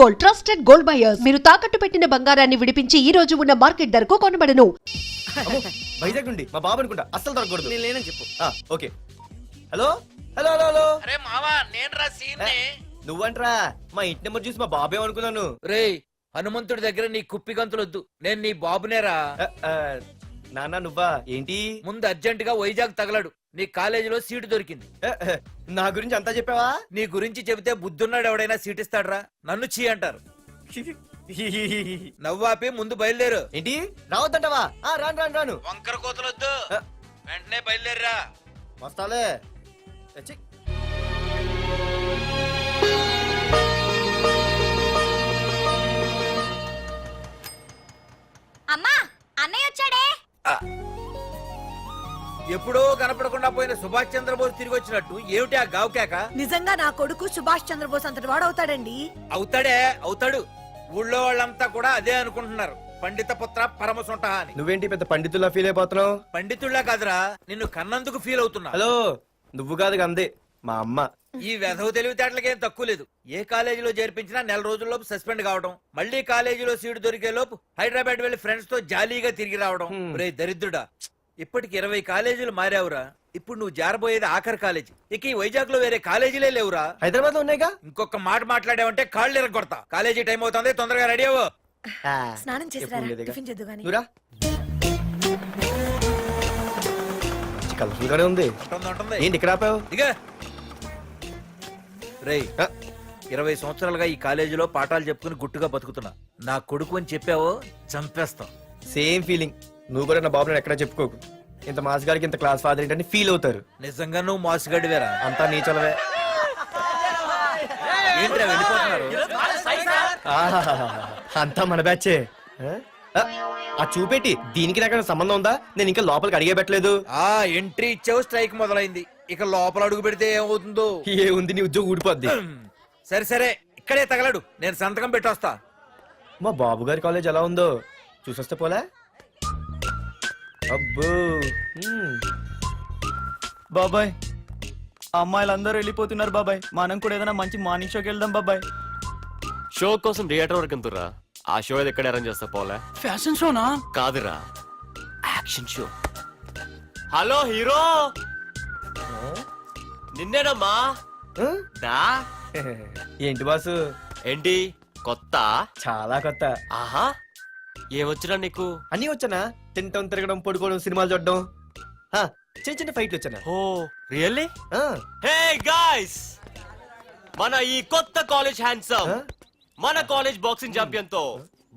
Gold, trusted gold buyers. మీరు తాకట్టు పెట్టిన బంగారాన్ని విడిపించి ఈ రోజు ఉన్న మార్కెట్ ధరకు కొనబడను. వైజాగ్ నుండి మా బాబు అనుకుంటా, అస్సలు దొరకకూడదు. నేను లేనని చెప్పు. Okay. Hello hello hello hello. అరే మావా, నేను రా సీన్ని. నువ్వంట్రా? మా ఇంటి నెంబర్ చూసి మా బాబే అనుకున్నాను. రేయ్, హనుమంతుడి దగ్గర నీ కుప్పి గంతులొద్దు, నేను నీ బాబునేరా. నాన్న నువ్వా? ఏంటి? ముందు అర్జెంట్ గా వైజాగ్ తగలడు, నీ కాలేజీలో సీటు దొరికింది. నా గురించి అంతా చెప్పావా? నీ గురించి చెబితే బుద్ధున్నాడు ఎవడైనా సీట్ ఇస్తాడ్రా? నన్ను చీ అంటారు. నవ్వాపి ముందు బయలుదేరు. ఏంటి రావద్దంటావా? రాను రాను రాను. వంకర కోతలొద్దు, వెంటనే బయలుదేరరా. వస్తాలే. అమ్మా, అన్నయ్య వచ్చాడే. ఎప్పుడో కనపడకుండా పోయిన సుభాష్ చంద్రబోస్ తిరిగి వచ్చినట్టు ఏమిటి ఆ గావుకేక? నిజంగా నా కొడుకు సుభాష్ చంద్రబోస్ అంతటి వాడు అవుతాడండి. అవుతాడే, అవుతాడు. ఊళ్ళో వాళ్ళంతా కూడా అదే అనుకుంటున్నారు, పండిత పుత్ర పరమసుంట అని. నువ్వేంటి పెద్ద పండితుల్లా ఫీల్ అయిపోతున్నావు? పండితుళ్ళ కాదురా, నిన్ను కన్నందుకు ఫీల్ అవుతున్నా. హలో, నువ్వు కాదు అందే మా అమ్మ. ఈ వెధవ తెలివితేటలకేం తక్కువ లేదు. ఏ కాలేజీలో చేర్పించినా నెల రోజుల్లోపు సస్పెండ్ కావడం, మళ్ళీ కాలేజీలో సీటు దొరికే లోపు హైదరాబాద్ వెళ్లి ఫ్రెండ్స్ తో జాలీగా తిరిగి రావడం. రే దరిద్రుడా, ఇప్పటికి 20 కాలేజీలు మారావురా. ఇప్పుడు నువ్వు జారబోయేది ఆఖరి కాలేజీ. ఇక ఈ వైజాగ్ లో వేరే కాలేజీలే లేవురా. హైదరాబాద్ లో ఉన్నాయిగా. ఇంకొక మాట మాట్లాడావంటే కాళ్ళు ఎరగొడతా. కాలేజీ టైం అవుతుంది, తొందరగా రెడీ అవ్వు. స్నానం చేసి టిఫిన్ చేద్దు గాని. కలర్ఫుల్ గానే ఉంది. ఏంటి ఇక్కడ ఆపావు? ఇక రేయ్, 20 సంవత్సరాలుగా ఈ కాలేజీలో పాఠాలు చెప్పుకుని గుట్టుగా బతుకుతున్నా. నా కొడుకు అని చెప్పావో చంపేస్తాం. Same feeling. నువ్వు కూడా నా బాబు నేను ఎక్కడా చెప్పుకోకు. ఇంత మాస్ గారికి ఇంత క్లాస్ ఫాదర్ ఏంటని ఫీల్ అవుతారు. నిజంగా నువ్వు మోసగాడివేరా. అంతా నీ చలవే. ఏంట్రా వెళ్ళిపోతున్నారు? అంతా మన బ్యాచే. ఆ చూపెట్టి దీనికి నాకు సంబంధం ఉందా? నేను ఇంకా లోపలికి అడిగే పెట్టలేదు. ఎంట్రీ ఇచ్చావు, స్ట్రైక్ మొదలైంది. ఇక లోపల అడుగు పెడితే ఏమవుతుందో. ఏ ఉంది, నీ ఉద్యోగం ఊడిపోద్ది. సరే సరే, ఇక్కడే తగలడు, నేను సంతకం పెట్టొస్తా. మా బాబు గారి కాలేజ్ ఎలా ఉందో చూసొస్తే పోలే. అబ్బో. బాబాయ్, అమ్మాయిలందరూ వెళ్ళిపోతున్నారు బాబాయ్. మనం కూడా ఏదైనా మంచి మార్నింగ్ షోకి వెళ్దాం బాబాయ్. షో కోసం థియేటర్ వరకు ఎంతురా? ఆ షో ఏది ఎక్కడ అరేంజ్ చేస్తా పోలే? ఫ్యాషన్ షోనా? కాదురా, యాక్షన్ షో. హలో హీరో, నిన్నేనమ్మా. ఏంటి బాసు? ఏంటి కొత్త? చాలా కొత్త. ఆహా, ఏమొచ్చినా నీకు? అన్నీ వచ్చానా? తింటం, తిరగడం, పడుకోవడం, సినిమాలు చూడడం, చిన్న చిన్న ఫైట్లు వచ్చానా? ఓ రియల్లీ? హే గాయ్స్, మన ఈ కొత్త కాలేజ్ హ్యాండ్సమ్ మన కాలేజ్ బాక్సింగ్ ఛాంపియన్ తో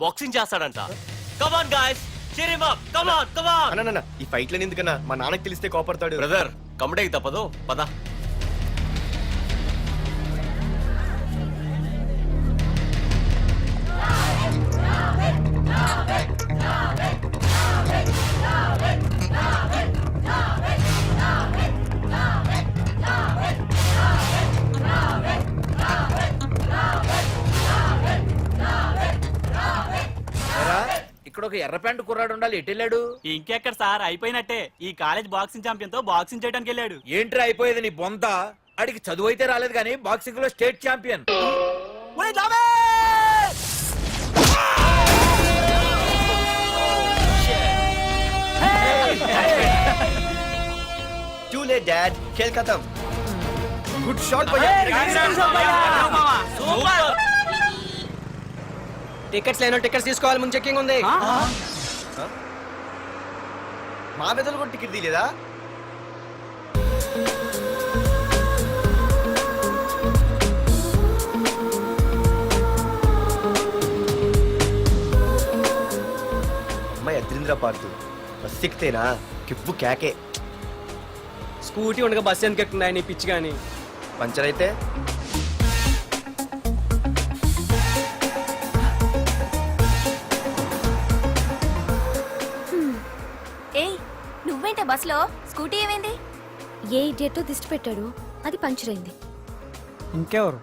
బాక్సింగ్ చేస్తాడంట. Come on guys, cheer him up. Come on, come on. అన్న ఈ ఫైట్లని ఎందుకన్నా? మా నాన్నకి తెలిస్తే కోపడతాడు. బ్రదర్, కమడేకి తప్పదు, పద. ఇక్కడ ఒక ఎర్ర ప్యాంటు కుర్రాడు ఉండాలి, ఎటు వెళ్ళాడు? ఇంకెక్కడ సార్, అయిపోయినట్టే. ఈ కాలేజ్ బాక్సింగ్ ఛాంపియన్ తో బాక్సింగ్ చేయడానికి వెళ్ళాడు. ఏంట్రా అయిపోయేది నీ బొంత? అడిగి చదువు అయితే రాలేదు కానీ బాక్సింగ్ లో state champion. Too late, Dad. खेल खत्म. Good shot, भैया. టికెట్స్ లేనో టికెట్స్ తీసుకోవాలి, ముందు చెక్కింగ్ ఉంది. మా పెద్దలు కూడా టికెట్ తీయలేదా? అమ్మాయి అద్రింద్ర పార్తు బస్ ఎక్కితేనా కిప్పు కేకే. స్కూటీ ఉండగా బస్సు ఎందుకు ఎక్కుతున్నాయి నీ పిచ్చి గాని? పంచర్ అయితే నువ్వేంటే బస్సులో? స్కూటీ ఏమైంది? ఏ ఇడియట్ దిష్టి పెట్టాడు, అది పంచర్ అయింది. ఇంకెవరు?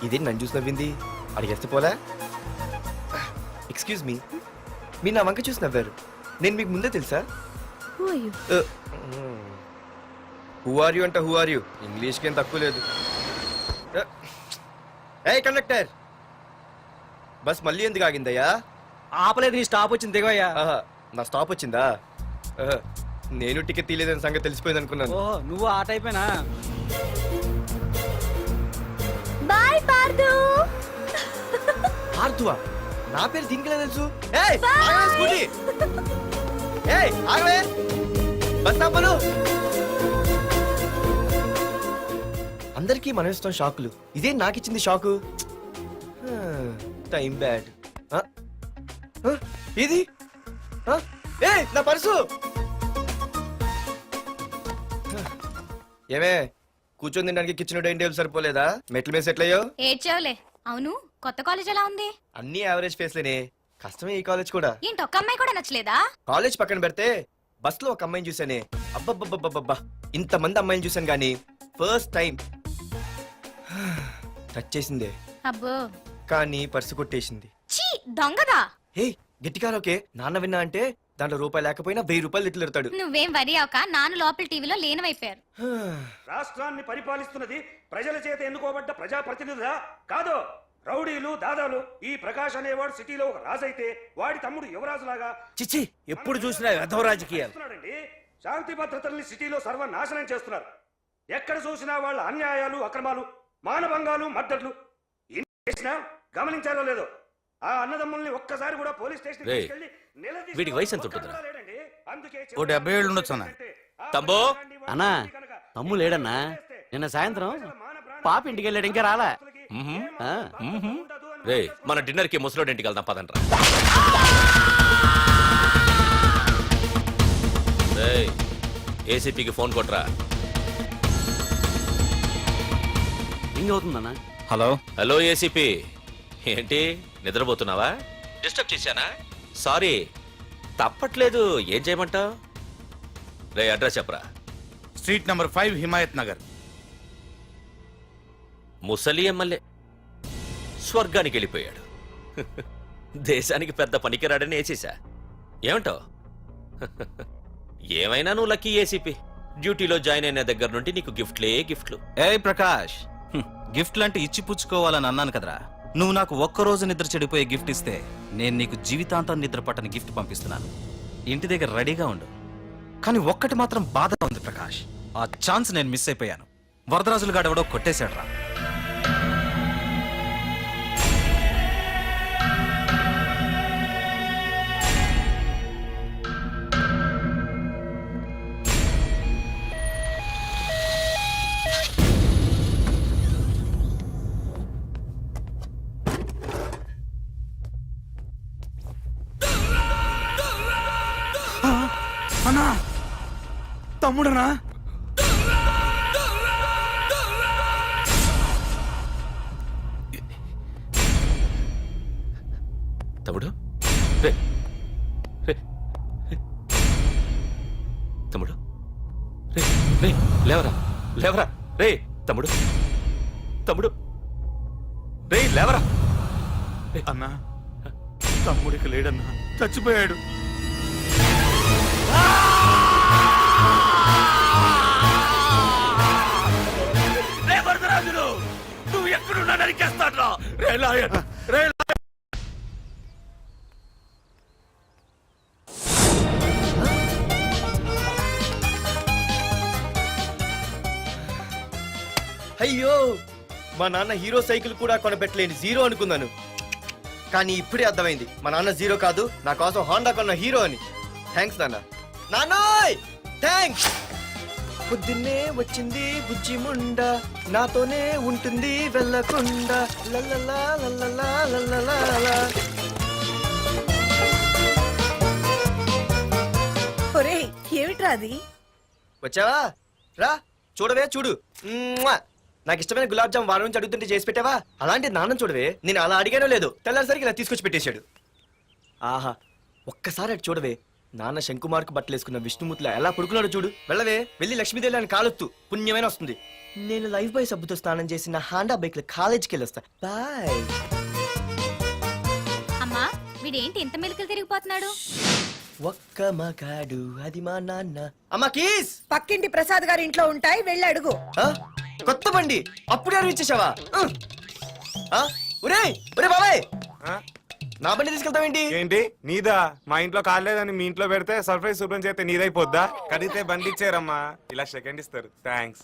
ఇదేంటి నన్ను చూసి నవ్వింది? అడిగేస్తే పోలే. ఎక్స్క్యూజ్ మీ, మీరు నా వంక చూసి నవ్వారు. నేను మీకు ముందే తెలుసా? Who are you? Who are you అంటే హూ ఆర్ యూ ఇంగ్లీష్కి ఏం తక్కువ లేదు. ఏ కండక్టర్, బస్ మళ్ళీ ఎందుకు ఆగిందయ్యా? ఆపలేదు, నీ స్టాప్ వచ్చింది దిగవయ్యా. ఆహా, నా స్టాప్ వచ్చిందా? ఆహా, నేను టికెట్ తీయలేదని సంగతి తెలిసిపోయింది అనుకున్నాను. ఓహో, నువ్వు ఆ టైపేనా? Bye, Pardu. ఆర్తువా? నా పేరు దీనికిలా తెలుసు? ఏయ్, ఆగవే స్కూటీ. ఏయ్, ఆగవే. బస్ ఆపలు. అందరికీ మనం ఇస్తాం షాకులు, ఇదే నాకు ఇచ్చింది షాకు. Time bad. ఇది ఏ నా పర్సు. ఏమే కూర్చొని తినడానికి కిచెన్ డైనింగ్ టేబుల్ సరిపోలేదా? మెట్ల మీద సెట్ అయ్యో. ఏడ్చావులే. అవును, కొత్త కాలేజ్ ఎలా ఉంది? అన్ని యావరేజ్ ఫేస్లేనే, కష్టమే ఈ కాలేజ్ కూడా. ఏంటి, ఒక్క అమ్మాయి కూడా నచ్చలేదా? కాలేజ్ పక్కన పెడితే బస్ లో ఒక అమ్మాయిని చూసానే, అబ్బబ్బబ్బబ్బబ్బా ఇంతమంది అమ్మాయిని చూసాను గానీ ఫస్ట్ టైం టచ్ చేసిందే, అబ్బో, కానీ పర్సు కొట్టేసింది. చీ దొంగదా. హే గట్టిగా ఓకే, నాన్న విన్నా అంటే దాంట్లో రూపాయి లేకపోయినా 1000 రూపాయలు తిట్లు. నువ్వేం వరి అవక, నాన్న లోపల టీవీలో లేనవైపోయారు. రాష్ట్రాన్ని పరిపాలిస్తున్నది ప్రజల చేత ఎన్నుకోబడ్డ ప్రజాప్రతినిధులా కాదు, రౌడీలు దాదాలు. ఈ ప్రకాష్ అనేవాడు సిటీలో ఒక రాజైతే వాడి తమ్ముడు యువరాజులాగా చిచ్చి, ఎప్పుడు చూసినా వెధవ రాజకీయాలు. చేస్తున్నాడండి. శాంతి భద్రతల్ని సిటీలో సర్వనాశనం చేస్తున్నారు. ఎక్కడ చూసినా వాళ్ళ అన్యాయాలు, అక్రమాలు, మానభంగాలు, మద్దతులు. ఇన్ని చేసినా గమనించారో లేదో, ఆ అన్నదమ్ముల్ని ఒక్కసారి కూడా పోలీస్ స్టేషన్ రేయ్, వీడికి వయసు ఎంత ఉంటుందిరా? ఓ 70 ఏళ్ళు ఉండొచ్చు అన్న. తమ్ముడు? అన్నా, తమ్ము లేడన్నా. నిన్న సాయంత్రం పాప ఇంటికి వెళ్ళాడు, ఇంకా రాలా. రే, మన డిన్నర్ కి ముసలోడి ఇంటికి వెళ్దాం పదండ్రా. రేయ్, ఏసీపీకి ఫోన్ కొట్రా. రింగ్ అవుతుందన్నా. హలో హలో ఏసీపీ, ఏంటి నిద్రపోతున్నావా? డిస్టర్బ్ చేశానా? సారీ, తప్పట్లేదు. ఏం చేయమంటావు? రే, అడ్రస్ చెప్పరా. Street number 5 Himayat Nagar. ముసలి ఎమ్మెల్యే స్వర్గానికి వెళ్ళిపోయాడు. దేశానికి పెద్ద పనికిరాడని వేసేసా. ఏమంటావు? ఏమైనా నువ్వు లక్కీ ఏసీపీ. డ్యూటీలో జాయిన్ అయిన దగ్గర నుండి నీకు గిఫ్ట్లు. ఏ ప్రకాష్, గిఫ్ట్ అంటే ఇచ్చి పుచ్చుకోవాలని అన్నాను కదరా. నువ్వు నాకు ఒక్కరోజు నిద్ర చెడిపోయే గిఫ్ట్ ఇస్తే నేను నీకు జీవితాంతం నిద్ర పట్టని గిఫ్ట్ పంపిస్తున్నాను. ఇంటి దగ్గర రెడీగా ఉండు. కానీ ఒక్కటి మాత్రం బాధగా ఉంది ప్రకాష్, ఆ ఛాన్స్ నేను మిస్ అయిపోయాను. వరదరాజులు గాడెవడో కొట్టేశాడు రా. అన్నా, తమ్ముడనా? తమ్ముడు, రే రే తమ్ముడు, రే రే లేవరా లేవరా. రే తమ్ముడు, తమ్ముడు, రే లేవరా. అన్నా, తమ్ముడికి లేడన్నా, చచ్చిపోయాడు. రే వరదరాజులు, నువ్వు ఎక్కడున్నా నరికేస్తాడ్రా. రే లాయర్, రే అయ్యో, మా నాన్న హీరో సైకిల్ కూడా కొనబెట్టలేని జీరో అనుకున్నాను. కానీ ఇప్పుడే అర్థమైంది, మా నాన్న జీరో కాదు, నా కోసం హోండా కొన్న హీరో అని. థ్యాంక్స్ నాన్న. నాన్నోయ్ థ్యాంక్స్. పొద్దున్నే వచ్చింది బుజ్జి ముండ, నాతోనే ఉంటుంది వెళ్ళకుండా. లల్లలా లల్లలా లల్లలా. ఒరేయ్, ఏమిట్రా అది? వచ్చావా? రా చూడవే, చూడు. మ్వా! నాకు ఇష్టమైన గులాబ్ జామ్ వారం నుంచి అడుగుతుంటే చేసి పెట్టావా? అలాంటి నాన్న చూడవే, నేను అలా అడిగానో లేదో తెల్లారిసరికి ఇలా తీసుకొచ్చి పెట్టేశాడు. ఆహా, ఒక్కసారి అటు చూడవే, నాన్న శంకుమార్కు బట్టలేసుకున్న విష్ణుమూర్తిలా ఎలా పడుకున్నాడు చూడు. వెళ్ళవే, వెళ్ళి లక్ష్మీదేవి అని కాలొత్తు, పుణ్యమైన వస్తుంది. నేను లైఫ్ బాయ్ సబ్బుతో స్నానం చేసి నా హాండా బైక్ లో కాలేజీకి వెళ్ళొస్తా. బాయ్. అమ్మా, వీడేంటి ఇంత మెలికలు తిరిగిపోతున్నాడు? ఒక్క మగాడు అది మా నాన్న. అమ్మా కీస్. పక్కింటి ప్రసాద్ గారి ఇంట్లో ఉంటాయి, వెళ్ళి అడుగు. ఆ? కొత్త బండి అప్పుడే ఇచ్చేసావా? ఒరే ఒరే బాబాయ్, నా బండి తీసుకెళ్తావేంటి? ఏంటి నీదా? మా ఇంట్లో కాలేదని మీ ఇంట్లో పెడితే సర్ప్రైజ్ శుభ్రం చేస్తే నీదైపోద్దా? కడిగితే బండి ఇచ్చారమ్మా, ఇలా సెకండ్ ఇస్తారు. థ్యాంక్స్.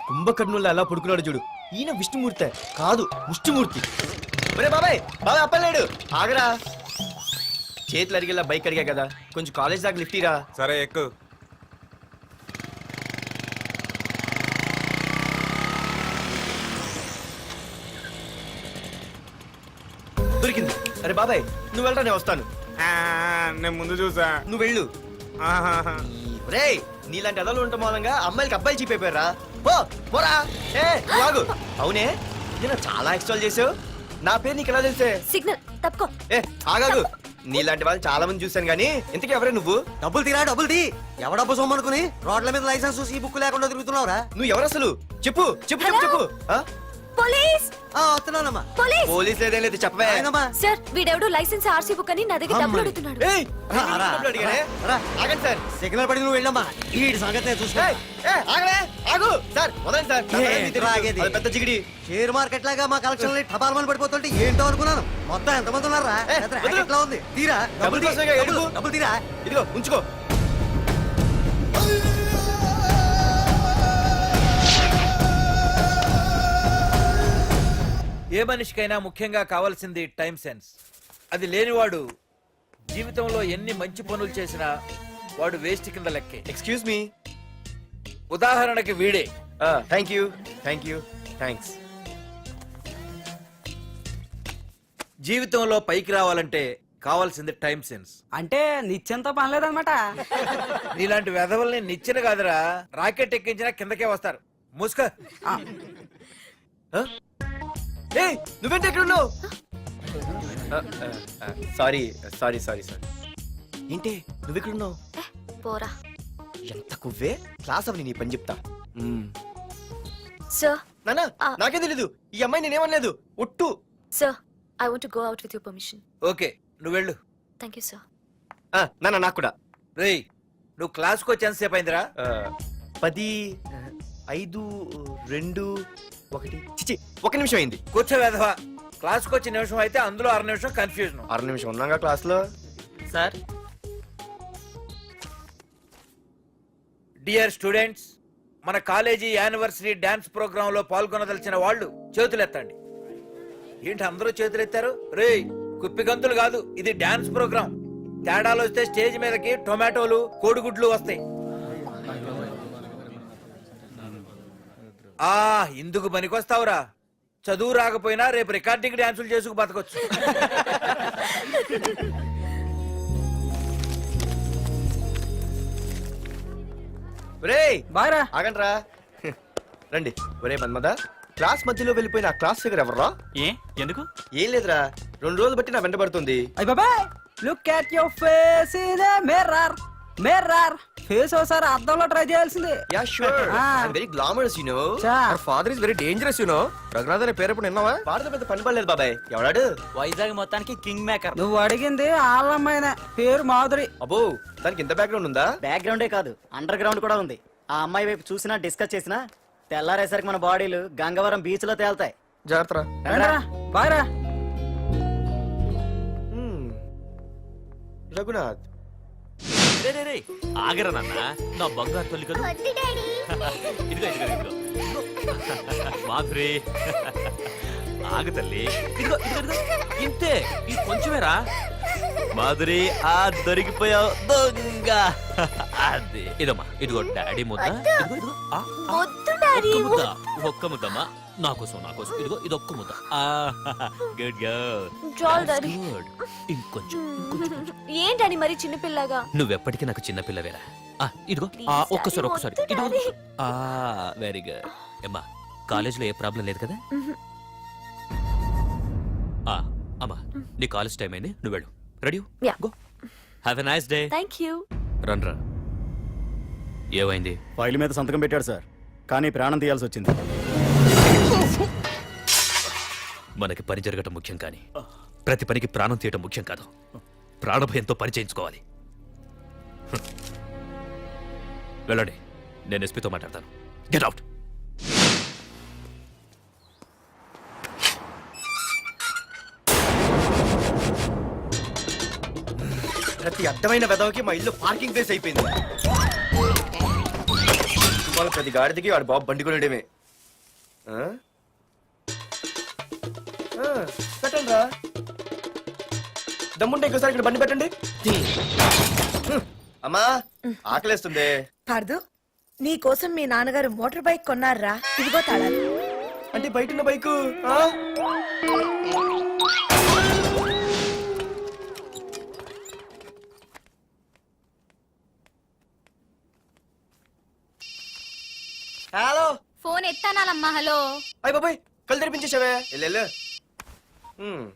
కుంభకర్ణుల్లో ఎలా పడుకున్నాడు చూడు. ఈయన విష్ణుమూర్తి కాదు, ముష్టిమూర్తి. ఒరే బాబాయ్, బాబాయ్ అప్పలేడు, ఆగరా. చేతులు అడిగేలా బైక్ అడిగా కదా, కొంచెం కాలేజ్ దాకా లిఫ్ట్ ఇరా. సరే ఎక్కు. దొరికింది. అరే బాబాయ్ నువ్వు వెళ్ళరా, నేను వస్తాను. ఆ, నేను ముందు చూసా. నువ్వు వెళ్ళు. ఆహాహా. రే నీలాంటి అదలు ఉండటం మూలంగా అమ్మాయిలకి అబ్బాయిలు చీపైపోయారా? పో పోరా. ఏ నువ్వు ఆగు. అవునే నేను చాలా ఎక్స్ట్రాల్ చేసావు. నా పేరు నీకు ఎలా తెలిసే? సిగ్నల్ తప్పుకో. ఏ ఆగాగు. నీలాంటి వాళ్ళు చాలా మంది చూశాను గానీ ఇంతకీ ఎవరే నువ్వు? డబ్బులు తీరా, డబ్బులు తీ. ఎవడబ్బు సొమ్మనుకుని రోడ్ల మీద లైసెన్స్ ఈ బుక్ లేకుండా తిరుగుతున్నావురా? నువ్వు ఎవరు అసలు? చెప్పు చెప్పు చెప్పు చెప్పు. ఆ? పోలీస్ వస్తున్నానమ్మా. పోలీస్ పోలీస్ లేదేం లేదు, చెప్పవే. సార్, వీడెవడో లైసెన్స్ ఆర్సీ బుక్ అని నా దగ్గర డబ్బులు అడుగుతున్నాడు. ఏయ్, డబ్బులు అడిగానే? ఆగండి సార్. సిగ్నల్ పడి నువ్వు వెళ్ళమ్మా. ఈ సంగతి చూసుకో. ఏయ్, ఏయ్, ఆగలే, ఆగు. సార్ వదండి సార్. నా ఏ, తెలియదు. ఆగేది. అది పెద్ద జిగిడి. షేర్ మార్కెట్ లాగా మా కలెక్షన్ టపాల్మని పడిపోతుంటే ఏంటో అనుకున్నాను. మొత్తం ఎంతమంది ఉన్నారా? ఏ, పెద్ద వదిలు. racket లా ఉంది. తీరా డబ్బులు తీ. కోసమేగా ఏడుపు. డబ్బులు తీరా. ఇదిగో ఉంచుకో. ఏ మనిషికైనా ముఖ్యంగా కావాల్సింది టైం సెన్స్. అది లేనివాడు జీవితంలో ఎన్ని మంచి పనులు చేసినా వాడు వేస్ట్ కింద లెక్కే. Excuse me. ఉదాహరణకి వీడే. Thank you thank you thanks. జీవితంలో పైకి రావాలంటే కావాల్సింది టైం సెన్స్. అంటే నిత్యంతో పనిలేదన్నమాట. నీలాంటి వెధవల్ని నిచ్చిన కాదురా, రాకెట్ ఎక్కించినా కిందకే వస్తారు. ముసుక. ఏయ్ నువ్వేంటి ఎక్కడ ఉన్నావు? Sorry sorry sorry sorry. ఏంటి నువ్వు ఎక్కడ ఉన్నావు? పోరా. ఎంత కువ్వే. క్లాస్ అవని నీ పని చెప్తా. సార్, నానా నాకే తెలీదు. ఈ అమ్మాయి నేనేమనలేదు, ఒట్టు. Sir, I want to go out with your permission. Okay నువ్వు వెళ్ళు. Thank you sir. నానా నాకు కూడా. రేయ్ నువ్వు క్లాస్కి వచ్చి ఎంతసేపు అయిందిరా? 10, 5, 2, 1 చిచి 1 నిమిషం అయింది. కూర్చో వెధవా. క్లాస్కి వచ్చి నిమిషం అయితే అందులో 6 నిమిషం కన్ఫ్యూజన్. 6 నిమిషం ఉన్నాగా క్లాస్ లో. సార్, డియర్ స్టూడెంట్స్, మన కాలేజీ యానివర్సరీ డాన్స్ ప్రోగ్రామ్ లో పాల్గొనదలిచిన వాళ్ళు చేతులెత్తండి. ఏంటి అందరూ చేతులెత్తారు? రేయ్ కుప్పి గంతులు కాదు, ఇది డాన్స్ ప్రోగ్రామ్. తేడాలు వస్తే స్టేజ్ మీదకి టొమాటోలు కోడిగుడ్లు వస్తాయి. ఇందుకు పనికొస్తావురా. చదువు రాకపోయినా రేపు రికార్డింగ్ డాన్సులు చేసుకు బతకొచ్చు. ఒరేయ్ బాయ్రా. ఆగండ్రా. రండి. ఒరే మన్మద, క్లాస్ మధ్యలో వెళ్ళిపోయిన ఆ క్లాస్ ఫిగర్ ఎవర్రా? ఏ ఎందుకు? ఏం లేదురా, 2 రోజులు బట్టి నా వెంట పడుతుంది. అయ్య బాబాయ్, look at your face in a mirror. Mirror face ఒకసారి అద్దంలో ట్రై చేయాల్సింది. Yeah sure. I'm very glamorous you know. Our father is very dangerous you know. Raghunath అనే పేరు ఎప్పుడు విన్నావా? వాడితో పెద్ద పని పడలేదు బాబాయ్. ఎవడాడు? వైజాగ్ మొత్తానికి కింగ్ మేకర్. నువ్వు అడిగింది ఆళ్ళమ్మాయిన పేరు మాధురి. అబ్బో దానికి ఇంత బ్యాక్గ్రౌండ్ ఉందా? బ్యాక్గ్రౌండే కాదు, అండర్ గ్రౌండ్ కూడా ఉంది. ఆ అమ్మాయి వైపు చూసినా డిస్కస్ చేసినా తెల్లారేసరికి మన బాడీలు గంగవరం బీచ్ లో తేలుతాయి. జాగ్రత్త. బాయ్రా. రఘునాథ్ రే రే రే ఆగరా నాన్న, నా బంగారు తల్లి కదా. ఇదిగో ఇదిగో ఇదిగో మాధురి, ఆగు తల్లి. ఇదిగో ఇదిగో ఇదిగో ఇంతే, ఇది కొంచెమేరా. మాధురి దొరికిపోయావు దొంగ. అది ఇదమ్మా, ఇదిగో డాడీ ముద్ద. ఇదిగో ఇదిగో ఒక్క ముద్దమ్మా, నా కోసం ఇదిగో ఇది ఒక్క ముద్ద. Good girl. గుడ్. ఇంకొంచెం ఏంటని మరి చిన్నపిల్లగా? నువ్వెప్పటికీ నాకు చిన్న పిల్లవేరా. ఇదిగో ఒక్కసారి ఇదిగో. Very good. అమ్మా కాలేజీలో ఏ ప్రాబ్లం లేదు కదా? అమ్మా నీ కాలేజ్ టైం అయింది, నువ్వు వెళ్ళు. Ready? Yeah. Go. Have a nice day. Thank you. రన్రా. ఏమైంది? ఫైల్ మీద సంతకం పెట్టాడు సార్, కానీ ప్రాణం తీయాల్సి వచ్చింది. మనకి పని జరగటం ముఖ్యం, కానీ ప్రతి పనికి ప్రాణం తీయటం ముఖ్యం కాదు. ప్రాణభయంతో పని చేయించుకోవాలి. వెళ్ళండి, నేను ఎస్పీతో మాట్లాడతాను. Get out. ప్రతి అర్థమైన వెదవకి మా ఇల్లు పార్కింగ్ ప్లేస్ అయిపోయింది. వాళ్ళ ప్రతి గాడిదకి వాడు బాబు బండి కొనడమే. పెట్టండి రా, దమ్ముంటే ఇంకోసారి ఇక్కడ బండి పెట్టండి. అమ్మా ఆకలేస్తుంది. పార్దు నీ కోసం మీ నాన్నగారు మోటార్ బైక్ కొన్నారా, ఇదిగో తాళాలు. అంటే బయట ఉన్న బైకు హలో. ఫోన్ ఎత్తానాలమ్మా. హలో అయ్య బాబాయ్ కళ్ళు తెరిపించేసావే. వెళ్ళు.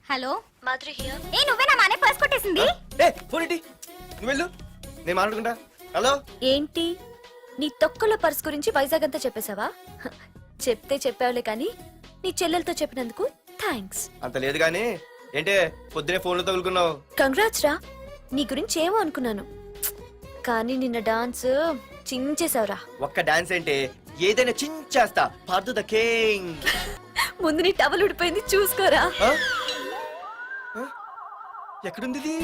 Hello Madhuri here. ఏ నువ్వేనా మా అన్నయ్య పర్స్ కొట్టేసింది? ఏ ఫోన్ ఏంటి, నువ్వు వెళ్ళు, నేను మాట్లాడుకుంటా. హలో ఏంటి నీ తొక్కల పర్స్ గురించి వైజాగ్ అంతా చెప్పేశావా? చెప్తే చెప్పావులే కానీ నీ చెల్లెలతో చెప్పినందుకు థ్యాంక్స్. అంత లేదు గానీ ఏంటే పొద్దునే ఫోన్లో తగులుకున్నావు. కంగ్రాట్స్ రా, నీ గురించి ఏమో అనుకున్నాను కానీ నిన్న డాన్స్ చించేశావురా. ఒక్క డాన్స్ ఏంటి, ఏదైనా చించేస్తా. Pardhu the king. ముందు నీ టవల్ ఉడిపోయింది చూసుకోరా. ఎక్కడుంది ఇది?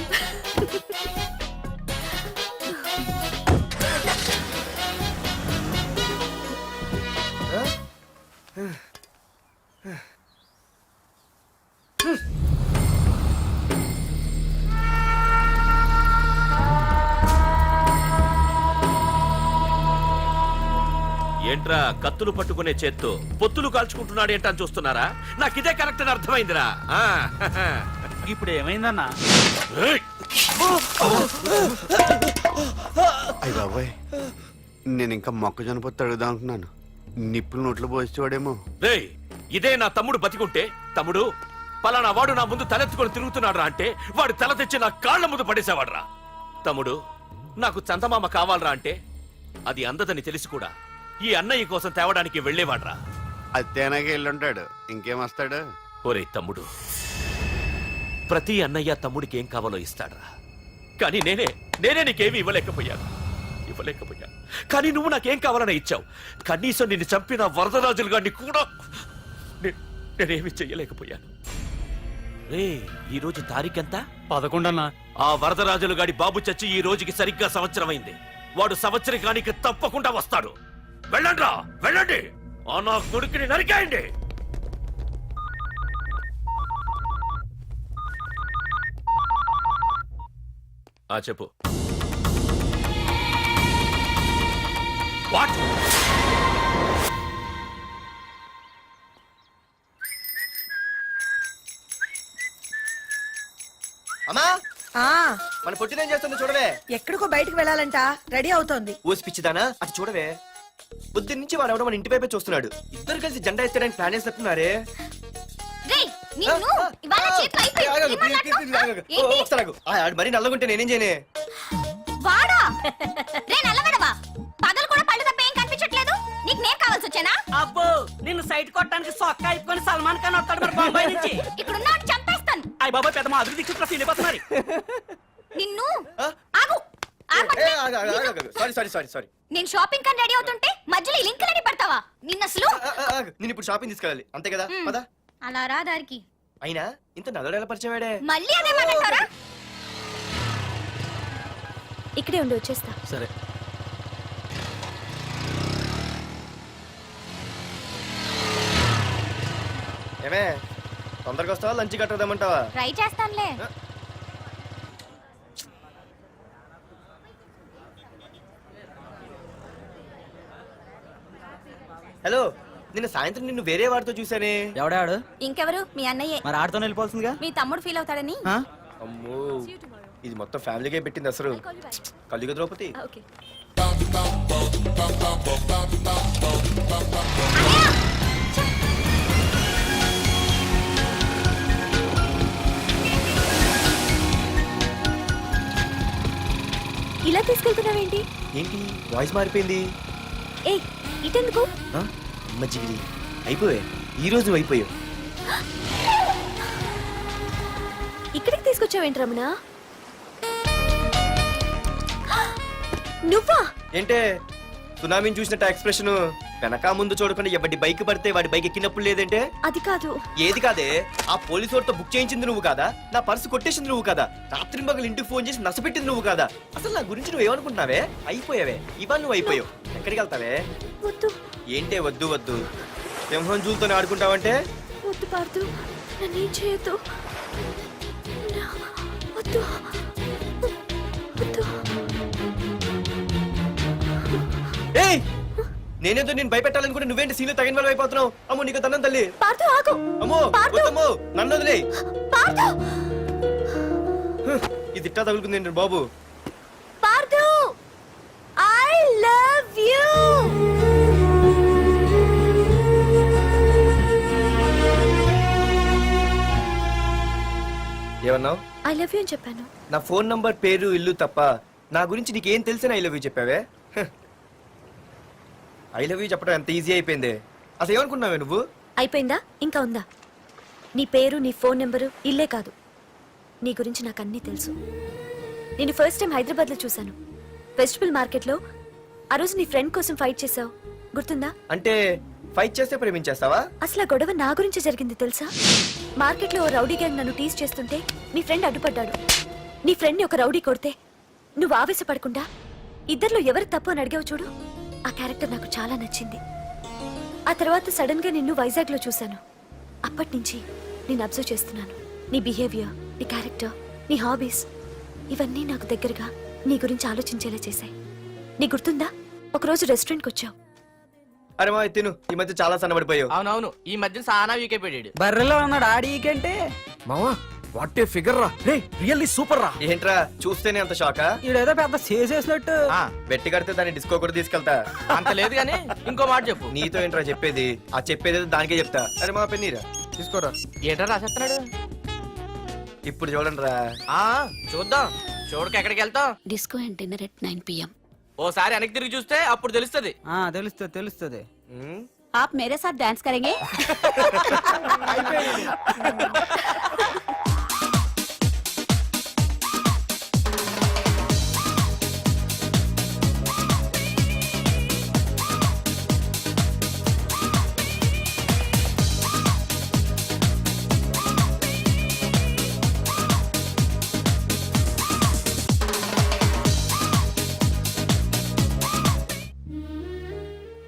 ఏంట్రా కత్తులు పట్టుకునే చేత్తో పొత్తులు కాల్చుకుంటున్నాడు ఏంటని చూస్తున్నారా? నాకు ఇదే కరెక్ట్ అని అర్థమైందిరా. ఇప్పుడు ఏమైందన్నా? ఏయ్! అయ్య బాబాయ్, నేను ఇంకా మొక్కజొన్న పొత్తు అడుగుదాం అనుకున్నాను. నిప్పులు నోట్లో పోసేవాడేమో. రేయ్, ఇదే నా తమ్ముడు బతికుంటే, తమ్ముడు పలానా వాడు నా ముందు తలెత్తుకొని తిరుగుతున్నాడురా అంటే వాడు తల తెచ్చి నా కాళ్ల ముందు పడేసేవాడ్రా. తమ్ముడు నాకు చందమామ కావాలరా అంటే అది అందదని తెలిసి కూడా ఈ అన్నయ్య కోసం తేవడానికి వెళ్లేవాడ్రా. అత్తేనాకి వెళ్ళుంటాడు, ఇంకేం వస్తాడు? ఒరే తమ్ముడు, ప్రతి అన్నయ్య తమ్ముడికి ఏం కావాలో ఇస్తాడ్రా. కానీ నేనే నీకేమీ ఇవ్వలేకపోయాను. కానీ నువ్వు నాకేం కావాలని ఇచ్చావు. కనీసం నిన్ను చంపిన వరదరాజులు గారిని కూడా నేనేమి చెయ్యలేకపోయాను. రే, ఈ రోజు తారీఖెంత? 11 అన్నా. ఆ వరదరాజులు గాడి బాబు చచ్చి ఈ రోజుకి సరిగ్గా సంవత్సరం అయింది. వాడు సంవత్సరానికి తప్పకుండా వస్తాడు. వెళ్ళండ్రా, వెళ్ళండి. ఆ నా కొడుకుని నరికేయండి. చెప్పు. వాట్? అమ్మా ఆ మన పొట్టిదేం చేస్తుంది చూడవే. ఎక్కడికో బయటకు వెళ్ళాలంట, రెడీ అవుతోంది. ఊసి పిచ్చిదానా, అటు చూడవే. బుద్ధి నుంచి వాడు ఎవడో మన ఇంటి వైపే చూస్తున్నాడు. ఇద్దరు కలిసి జెండా ఎత్తడానికి ప్లాన్ చేస్తున్నారు. రేయ్, నిన్ను ఇవాళ చేతులు అయిపోయి. ఏం మాట్లాడుతున్నావ్? మరి నల్లగుంటే నేనేం చేయనే? వాడా? రే నల్లవడవా, పగలు కూడా పళ్ళు తప్ప ఏం కనిపించట్లేదు. నీకు నేను కావాల్సి వచ్చానా? అబ్బో, నిన్ను సైట్ కొట్టడానికి సొక్క అయిపోయి సల్మాన్ ఖాన్ వస్తాడు మరి బొంబాయి నుంచి. ఇక్కడ ఉన్నాడు చంపేస్తాను. అయ్య బాబాయ్, పెద్ద మాధురి దీక్షిత్ ఫీల్ నిన్ను ఆగు. సారీ. నేను షాపింగ్ కని రెడీ అవుతుంటే మధ్యలో ఈ లింకులని పడతావా? నిన్న అసలు నేను ఇప్పుడు షాపింగ్ తీసుకెళ్ళాలి, అంతే కదా? పదా. అలా రా దారికి. అయినా ఇంత నల్లడు ఎలా పరిచయం వాడే? మళ్ళీ అదే మాట్లాడతారా? ఇక్కడే ఉండి వచ్చేస్తా. సరే. ఏమే తొందరగా వస్తావా, లంచ్ కట్టదామంటావా? ట్రై చేస్తానులే. హలో, నిన్న సాయంత్రం నిన్ను వేరే వాడితో చూసానే. ఎవడాడు? ఇంకెవరు? మీ అన్నయ్యే. మరి ఆడుతో వెళ్ళిపోవాల్సిందిగా. మీ తమ్ముడు ఫీల్ అవుతాడని. అమ్మో, ఇది మొత్తం ఫ్యామిలీకే పెట్టింది అసలు. కలియుగ ద్రౌపది. ఓకే. ఇలా తీసుకెళ్తున్నావేంటి? ఏంటి వాయిస్ మారిపోయింది? ఏ ఇటెందుకు? అమ్మ జిగిరి, అయిపోయా ఈ రోజు అయిపోయావు. ఇక్కడికి తీసుకొచ్చావేంటి రమణ? నువ్వా? ఏంటే సునామీని చూసినట్టు ఎక్స్ప్రెషన్ వెనక ముందు చూడకుండా ఎవడి బైక్ పడితే వాడి బైక్ ఎక్కినప్పుడు లేదంటే అది కాదు. ఏది కాదే ఆ పోలీసు వాడితో బుక్ చేయించింది నువ్వు కాదా నా పర్సు కొట్టేసింది నువ్వు కాదా రాత్రి మగలు ఇంటికి ఫోన్ చేసి నసపెట్టింది నువ్వు కాదా అసలు నా గురించి నువ్వు ఏమనుకుంటున్నావే అయిపోయావే ఇవాళ నువ్వు అయిపోయావు ఎక్కడికి వెళ్తావే వద్దు ఏంటే వద్దు వద్దు సింహం జూలతోనే ఆడుకుంటావంటే వద్దు పార్దు, నన్నేం చేయొద్దు. వద్దు వద్దు. ఏయ్ నేనేదో నేను భయపెట్టాలనుకుంటే నువ్వేంటి సీన్లో తగిన వాళ్ళు అయిపోతున్నావు అమ్మో నీకు తన్నం తల్లి పార్దు ఆగు. అమ్మో పార్దు. వద్దమ్మో నన్ను వదిలే పార్దు, ఇది ఇట్టా తగులుకుంది ఏంటి బాబు పార్దు, ఐ లవ్ యూ. ఏమన్నావు ఐ లవ్ యూ అని చెప్పాను. నా ఫోన్ నంబర్ పేరు ఇల్లు తప్ప నా గురించి నీకేం తెలిసిన ఐ లవ్ యూ చెప్పావే ఐ లవ్ యూ చెప్పడం ఎంత ఈజీ అయిపోయింది అసలు ఏమనుకున్నావే నువ్వు అయిపోయిందా? ఇంకా ఉందా? నీ పేరు, నీ ఫోన్ నెంబరు, ఇల్లే కాదు, నీ గురించి నాకు అన్నీ తెలుసు. నేను ఫస్ట్ టైం హైదరాబాద్లో చూశాను, వెజిటబుల్ మార్కెట్లో. ఆ రోజు నీ ఫ్రెండ్ కోసం ఫైట్ చేసావు, గుర్తుందా? అంటే ఫైట్ చేస్తే ప్రేమించేస్తావా అసలు ఆ గొడవ నా గురించి జరిగింది తెలుసా? మార్కెట్లో ఓ రౌడీ గ్యాంగ్ నన్ను టీజ్ చేస్తుంటే నీ ఫ్రెండ్ అడ్డుపడ్డాడు. నీ ఫ్రెండ్ని ఒక రౌడీ కొడితే నువ్వు ఆవేశపడకుండా ఇద్దరిలో ఎవరు తప్పు అని అడిగావు చూడు, ఆ క్యారెక్టర్ నాకు చాలా నచ్చింది. ఆ తర్వాత సడన్ గా నిన్ను వైజాగ్లో చూశాను. అప్పటి నుంచి నేను అబ్జర్వ్ చేస్తున్నాను. నీ బిహేవియర్, నీ క్యారెక్టర్, నీ హాబీస్ ఇవన్నీ నాకు దగ్గరగా నీ గురించి ఆలోచించేలా చేశాయి. నీ గుర్తుందా, ఒకరోజు రెస్టారెంట్కి వచ్చావు. అరే మా తిను ఈ మధ్య చాలా సన్నబడిపోయావు అవునవును ఈ మధ్య సానా వీకైపోయాడు. బర్రెలో ఉన్నాడు ఆడీకంటే. మావా వాట్ ఏ ఫిగర్ రా, రే రియల్లీ సూపర్ రా. ఏంట్రా చూస్తేనే అంత షాకా ఈడేదో పెద్ద చేసేసినట్టు. బెట్టి కడితే దాన్ని డిస్కో కూడా తీసుకెళ్తా అంత లేదు గానీ ఇంకో మాట చెప్పు. నీతో ఏంట్రా చెప్పేది ఆ చెప్పేది దానికే చెప్తా అరే మా పెన్నీరా తీసుకోరా ఏంటో రాసేస్తున్నాడు. ఇప్పుడు చూడండి రా చూద్దాం. చూడక ఎక్కడికి వెళ్తాం. Disco and dinner at 9 PM. ఓసారి వెనక్కి తిరిగి చూస్తే అప్పుడు తెలుస్తది. తెలుస్తుంది తెలుస్తుంది. आप मेरे साथ डांस करेंगे?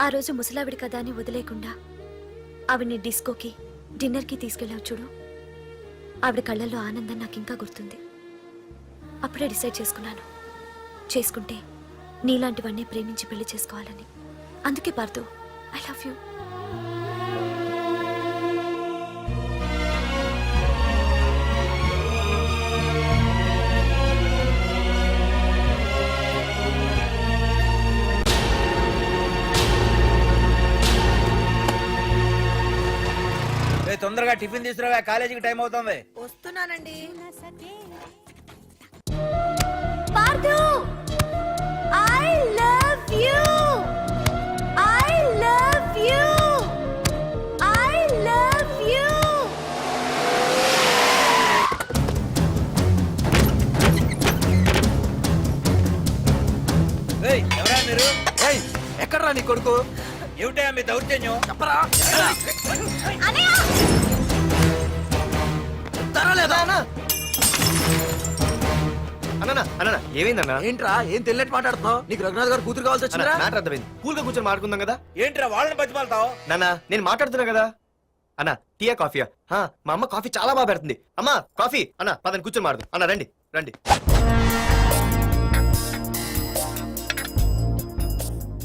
ఆ రోజు ముసలావిడి కదా అని వదిలేకుండా ఆవిడ్ని డిస్కోకి, డిన్నర్కి తీసుకెళ్ళావు చూడు, ఆవిడ కళ్ళల్లో ఆనందం నాకు ఇంకా గుర్తుంది. అప్పుడే డిసైడ్ చేసుకుంటే నీలాంటివన్నీ ప్రేమించి పెళ్లి చేసుకోవాలని. అందుకే పార్దు, ఐ లవ్ యూ. తొందరగా టిఫిన్ తీసుకురా, కాలేజీకి టైం అవుతుంది. వస్తున్నానండి. Pardhu, I love you. I love you. I love you. ఎవరా మీరు? ఎక్కడ్రా నీ కొడుకు? ఏమిటా మీ దౌర్జన్యం? చెప్పరా. అన్న ఏమైందన్నా ఏంట్రా ఏం తెలియట్ మాట్లాడుతున్నావు? నీకు రఘునాథ్ గారు కూతురు కావాల్సి వచ్చిందా? మ్యాటర్ అర్థమైంది కూల్ గా కూర్చొని మాట్లాడుకుందాం కదా ఏంట్రా వాళ్ళని బతిమాలతావు? నాన్న నేను మాట్లాడుతున్నా కదా అన్న టీయా కాఫీయా మా అమ్మ కాఫీ చాలా బాగా పెడుతుంది అమ్మా కాఫీ అన్న పదని కూర్చొని మాడదు అన్న రండి రండి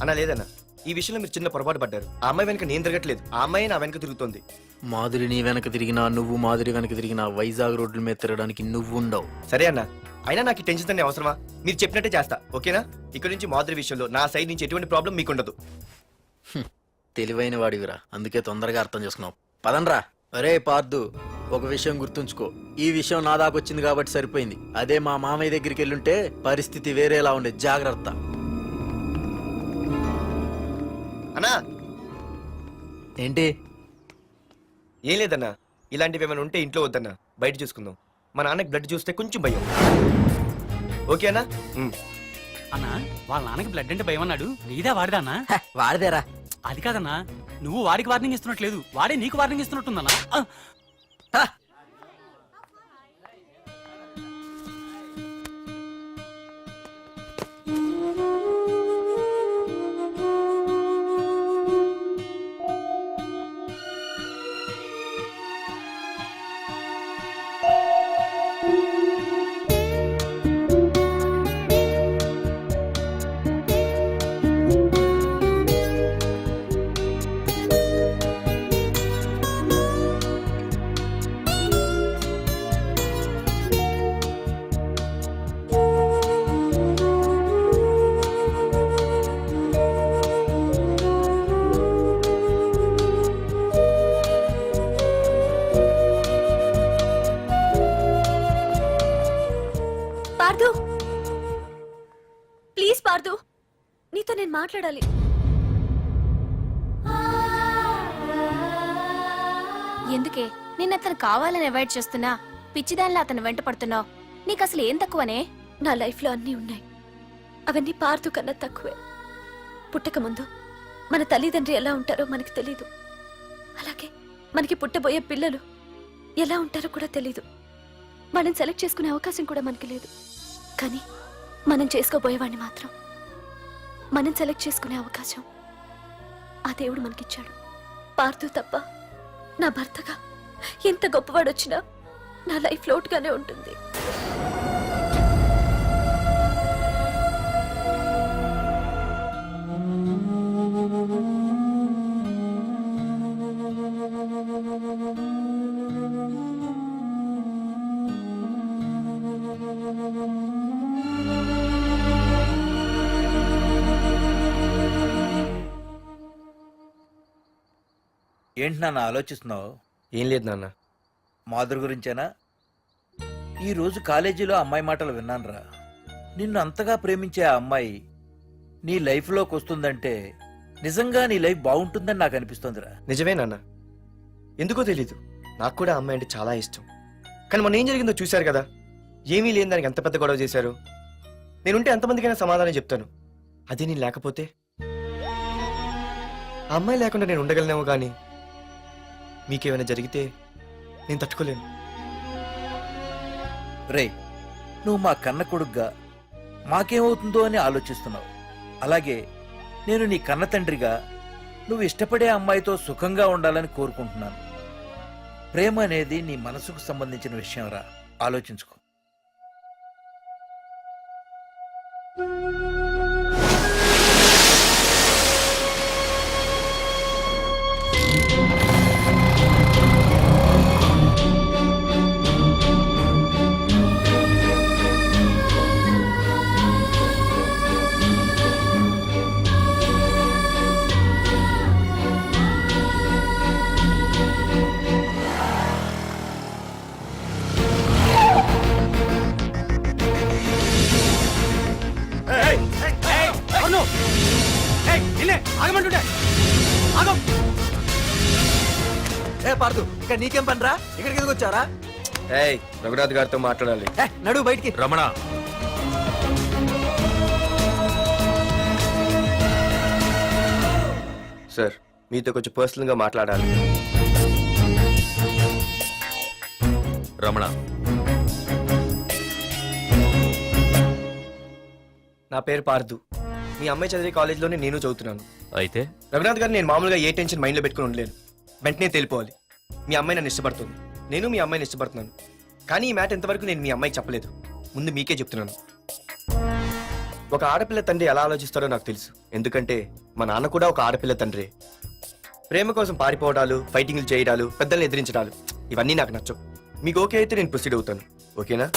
అన్న లేదన్న ఈ విషయంలో మీరు చిన్న పొరపాటు పడ్డారు. ఆ అమ్మాయి వెనక నేను తిరగట్లేదు, ఆ అమ్మాయి నా వెనక తిరుగుతోంది. మాధురి నీ వెనక తిరిగినా, నువ్వు మాధురి వెనక తిరిగినా వైజాగ్ రోడ్ల మీద తిరగడానికి నువ్వు ఉండవు. సరే అన్న, అయినా నాకు టెన్షన్ అనే అవసరమా? మీరు చెప్పినట్టే చేస్తా, ఓకేనా? ఇక్కడ నుంచి మాధురి విషయంలో నా సైడ్ నుంచి ఎటువంటి ప్రాబ్లం మీకు ఉండదు. తెలివైన వాడివిరా, అందుకే తొందరగా అర్థం చేసుకున్నావు. పదండ్రా. అరే పార్దు, ఒక విషయం గుర్తుంచుకో, ఈ విషయం నా దాకొచ్చింది కాబట్టి సరిపోయింది. అదే మా మామయ్య దగ్గరికి వెళ్ళుంటే పరిస్థితి వేరేలా ఉండే. జాగ్రత్త. అన్నా ఏంటి? ఏం లేదన్నా, ఇలాంటివి ఏమైనా ఉంటే ఇంట్లో వద్దన్నా, బయట చూసుకుందాం. మా నాన్నకి బ్లడ్ చూస్తే కొంచెం భయం. ఓకేనా? అన్నా వాళ్ళ నాన్నకి బ్లడ్ అంటే భయం అన్నాడు. నీదే వాడిదా అన్నా? వాడదేరా. అది కాదన్నా, నువ్వు వాడికి వార్నింగ్ ఇస్తున్నట్లేదు, వాడే నీకు వార్నింగ్ ఇస్తున్నట్టుందన్నా. పార్దు, ప్లీజ్ పార్దు, నీతో నేను మాట్లాడాలి. ఎందుకే నిన్న అతను కావాలని అవాయిడ్ చేస్తున్నా పిచ్చిదానిలో అతను వెంట పడుతున్నావు? నీకు అసలు ఏం తక్కువనే? నా లైఫ్లో అన్నీ ఉన్నాయి, అవన్నీ పార్దు కన్నా తక్కువే. పుట్టక ముందు మన తల్లిదండ్రి ఎలా ఉంటారో మనకి తెలీదు, అలాగే మనకి పుట్టబోయే పిల్లలు ఎలా ఉంటారో కూడా తెలీదు. వాళ్ళని సెలెక్ట్ చేసుకునే అవకాశం కూడా మనకి లేదు. కానీ మనం చేసుకోబోయేవాడిని మాత్రం మనం సెలెక్ట్ చేసుకునే అవకాశం ఆ దేవుడు మనకిచ్చాడు. పార్దు తప్ప నా భర్తగా ఎంత గొప్పవాడు వచ్చినా నా లైఫ్ లోటుగానే ఉంటుంది. ఏంటి నాన్న ఆలోచిస్తున్నావు? ఏం లేదు నాన్న. మాధురి గురించేనా? ఈ రోజు కాలేజీలో అమ్మాయి మాటలు విన్నానురా. నిన్ను అంతగా ప్రేమించే ఆ అమ్మాయి నీ లైఫ్లోకి వస్తుందంటే నిజంగా నీ లైఫ్ బాగుంటుందని నాకు అనిపిస్తోందిరా. నిజమే నాన్న, ఎందుకో తెలీదు, నాకు కూడా అమ్మాయి అంటే చాలా ఇష్టం. కానీ మొన్న ఏం జరిగిందో చూశారు కదా, ఏమీ లేని దానికి ఎంత పెద్ద గొడవ చేశారు. నేనుంటే ఎంతమందికైనా సమాధానం చెప్తాను, అదే నేను లేకపోతే? ఆ అమ్మాయి లేకుండా నేను ఉండగలనేమో, కానీ మీకేమైనా జరిగితే నేను తట్టుకోలేను. రే, నువ్వు మా కన్న కొడుగ్గా మాకేమవుతుందో అని ఆలోచిస్తున్నావు. అలాగే నేను నీ కన్న తండ్రిగా నువ్వు ఇష్టపడే అమ్మాయితో సుఖంగా ఉండాలని కోరుకుంటున్నాను. ప్రేమ అనేది నీ మనసుకు సంబంధించిన విషయం రా, ఆలోచించుకో. పార్దు, ఇక్కడ నీకేం పనిరా? ఇక్కడికి ఎందుకు వచ్చారా? ఏయ్, రఘునాథ్ గారితో మాట్లాడాలి. నడు బయటికి. రమణ, సార్, మీతో కొంచెం పర్సనల్ గా మాట్లాడాలి. రమణ, నా పేరు పార్దు. మీ అమ్మాయి చదివే కాలేజ్లోనే నేను చదువుతున్నాను. అయితే రఘునాథ్ గారు, నేను మామూలుగా ఏ టెన్షన్ మైండ్లో పెట్టుకుని ఉండలేను. వెంటనే తెలిపోవాలి. మీ అమ్మాయి నన్ను ఇష్టపడుతుంది, నేను మీ అమ్మాయిని ఇష్టపడుతున్నాను. కానీ ఈ మ్యాటర్ ఎంతవరకు నేను మీ అమ్మాయికి చెప్పలేదు. ముందు మీకే చెప్తున్నాను. ఒక ఆడపిల్ల తండ్రి ఎలా ఆలోచిస్తారో నాకు తెలుసు, ఎందుకంటే మా నాన్న కూడా ఒక ఆడపిల్ల తండ్రి. ప్రేమ కోసం పారిపోవడాలు, ఫైటింగ్లు చేయడాలు, పెద్దల్ని ఎదిరించడాలు, ఇవన్నీ నాకు నచ్చవు. మీకు ఓకే అయితే నేను ప్రొసీడ్ అవుతాను. ఓకేనా?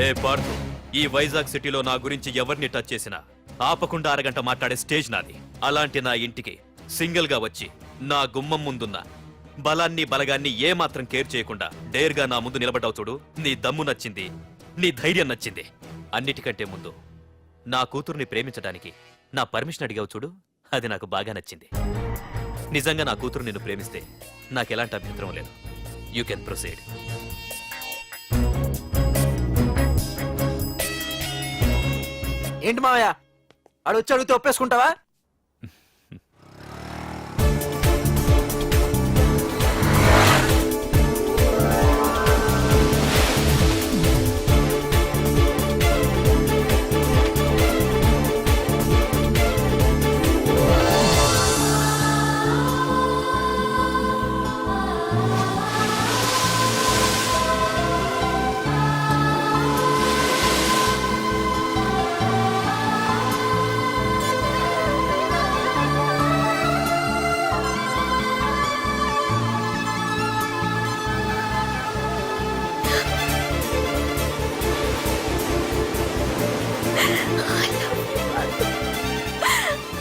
ఏ పార్థు, ఈ వైజాగ్ సిటీలో నా గురించి ఎవరిని టచ్ చేసినా ఆపకుండా అరగంట మాట్లాడే స్టేజ్ నాది. అలాంటి నా ఇంటికి సింగిల్ గా వచ్చి నా గుమ్మం ముందున్న బలాన్ని బలగాన్ని ఏమాత్రం కేర్ చేయకుండా డేర్గా నా ముందు నిలబడ్డావు చూడు. నీ దమ్ము నచ్చింది, నీ ధైర్యం నచ్చింది. అన్నిటికంటే ముందు నా కూతుర్ని ప్రేమించడానికి నా పర్మిషన్ అడిగావు చూడు, అది నాకు బాగా నచ్చింది. నిజంగా నా కూతురు నిన్ను ప్రేమిస్తే నాకెలాంటి అభ్యంతరం లేదు. You can proceed. ఏంటి మావయ్య ఆడు వచ్చి అడిగితే ఒప్పేసుకుంటావా?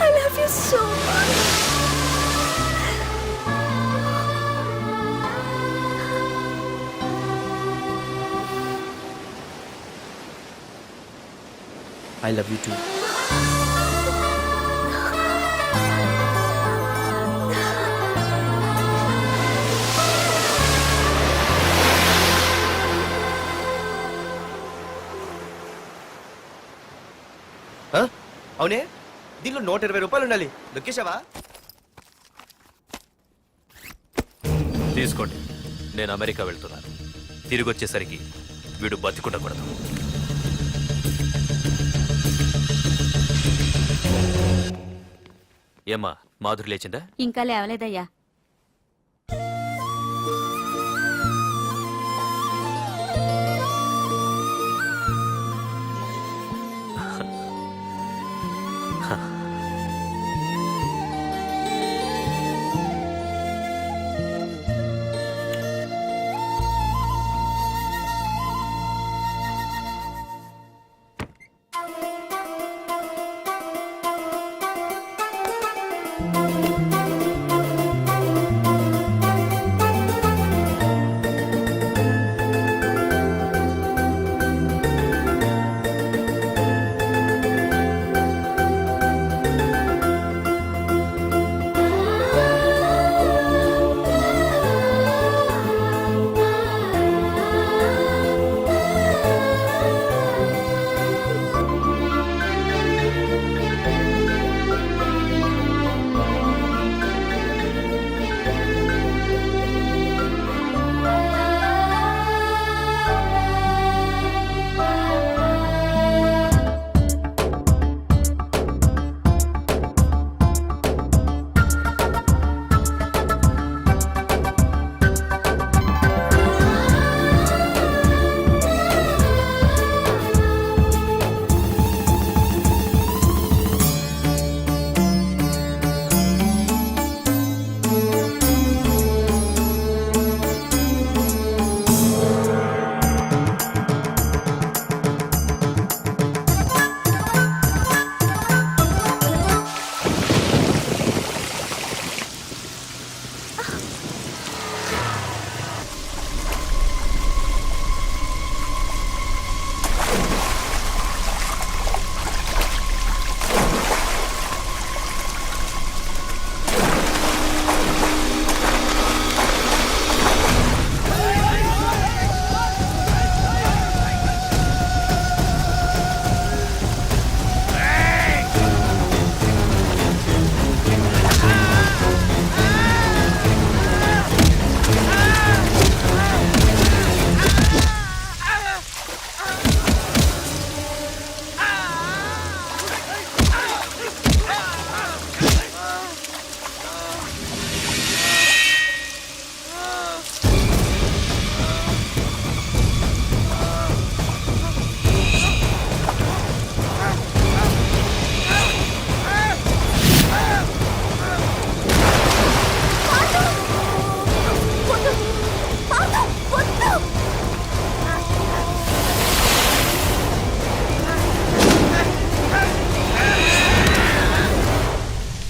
I love you so much. I love you two. అవునే, దీనిలో 120 రూపాయలు ఉండాలి. దొక్కేశావా? తీసుకోండి, నేను అమెరికా వెళ్తున్నాను. తిరిగి వచ్చేసరికి వీడు బతికుండకూడదు. ఏమ్మా, మాధురి లేచిందా? ఇంకా లేవలేదయ్యా.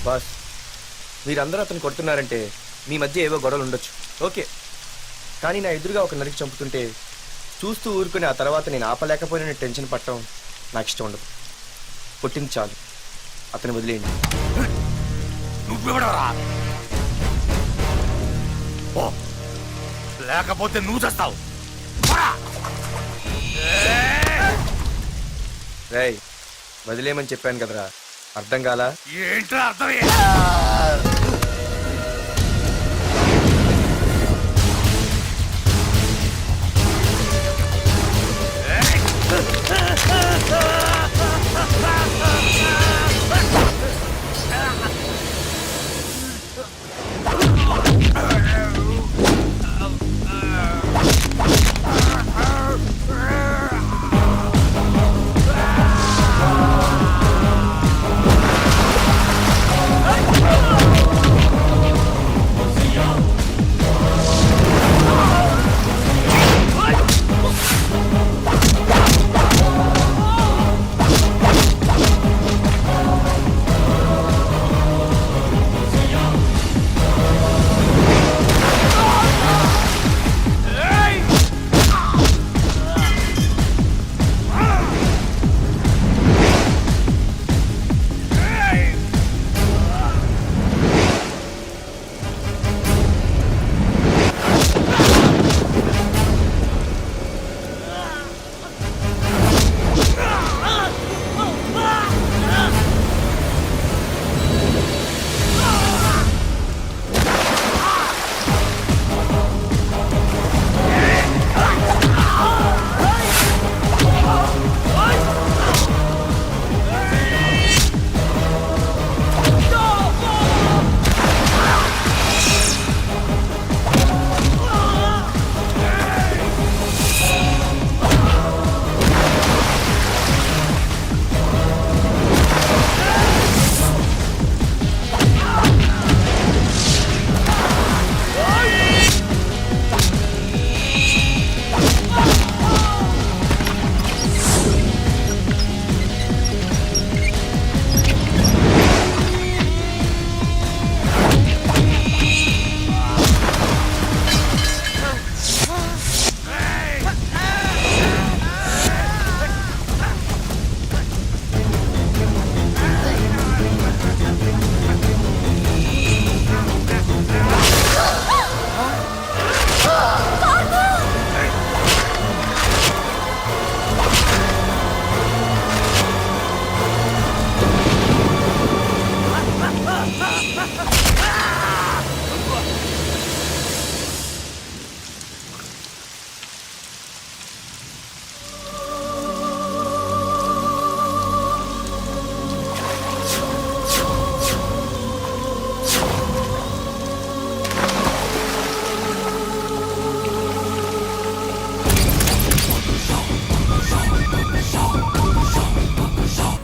బాస్, మీరందరూ అతను కొడుతున్నారంటే మీ మధ్య ఏవో గొడవలు ఉండొచ్చు, ఓకే. కానీ నా ఎదురుగా ఒక నరికి చంపుతుంటే చూస్తూ ఊరుకుని ఆ తర్వాత నేను ఆపలేకపోయిన టెన్షన్ పట్టడం నాకు ఇష్టం ఉండదు. కొట్టింది చాలు, అతను వదిలేయండి. లేకపోతే నువ్వు చేస్తావు. రేయ్ వదిలేమని చెప్పాను కదరా, అర్థం కాలా? ఏంట్రా అర్థం?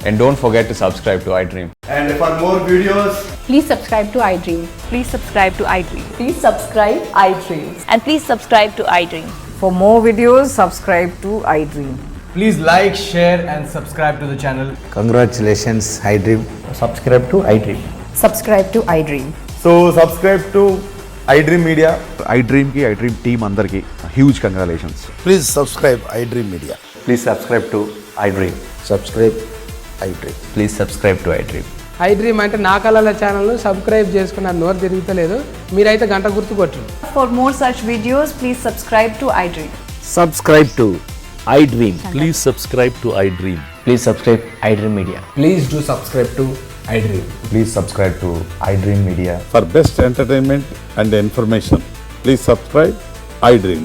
And don't forget to subscribe to iDream. And for more videos, Please subscribe to iDream. Please subscribe to iDream. Please subscribe iDream. And please subscribe to iDream. For more videos, subscribe to iDream. Please like, share, and subscribe to the channel. congratulations, iDream. Subscribe to iDream. Subscribe to iDream. So subscribe to iDream Media. iDream ki iDream team andarki huge congratulations. Please subscribe I dream media. Please subscribe to iDream. Subscribe I dream. Please subscribe to iDream. iDream అంటే నా కళల channel subscribe చేసుకున్న నోరు తిరుగుతలేదు. మీరైతే గంట గుర్తు కొట్టండి. For more such videos, please subscribe to iDream. Subscribe to I dream. Please subscribe to iDream. Please subscribe iDream Media. Please do subscribe to iDream. Please subscribe to iDream Media. For best entertainment and information, please subscribe iDream.